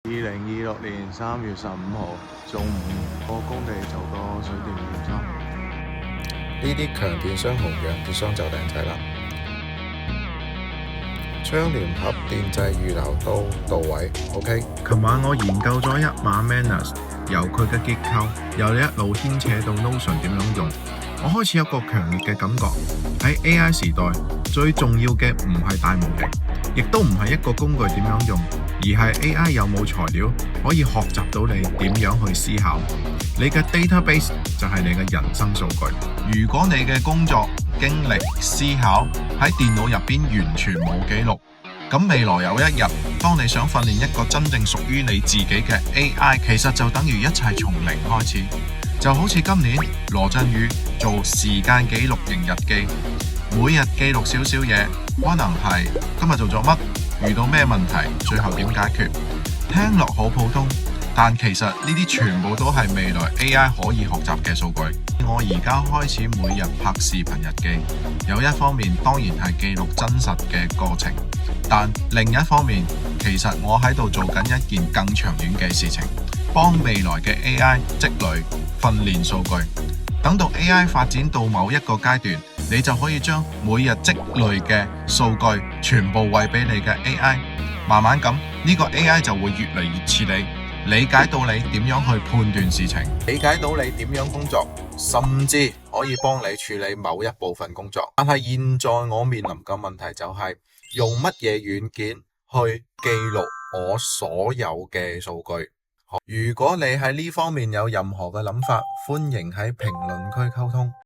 2026年3月15號中午，我工地做個水電檢查。呢啲強電雙紅陽電雙就訂製啦，窗簾盒電掣預留都到位。OK。琴晚我研究咗一晚 Manners， 由佢嘅結構，又一路牽扯到 Notion 點樣用，我開始有個強烈嘅感覺，喺 AI 時代最重要嘅唔係大模型，亦都唔係一個工具點樣用，而係 AI 有冇材料可以學習到你點樣去思考。你嘅 database 就係你嘅人生數據。如果你嘅工作經歷思考喺電腦入邊完全冇記錄，咁未來有一日，當你想訓練一個真正屬於你自己嘅 AI， 其實就等於一切從零開始。就好似今年羅振宇做時間記錄型日記，每日記錄少少嘢，可能係今日做咗乜，遇到咩問題，最後點解決。聽落好普通，但其實呢啲全部都係未來 AI 可以學習嘅數據。我而家開始每日拍視頻日記，有一方面當然係記錄真實嘅過程，但另一方面其實我喺度做緊一件更長遠嘅事情，幫未來嘅 AI 積累訓練數據。等到 AI 發展到某一個階段，你就可以將每日積累嘅數據全部餵俾你嘅 AI， 慢慢咁呢個 AI 就會越嚟越似你，理解到你點樣去判斷事情，理解到你點樣工作，甚至可以幫你處理某一部分工作。但係現在我面臨嘅問題就係用乜嘢軟件去記錄我所有嘅數據。如果你喺呢方面有任何嘅諗法，歡迎喺評論區溝通。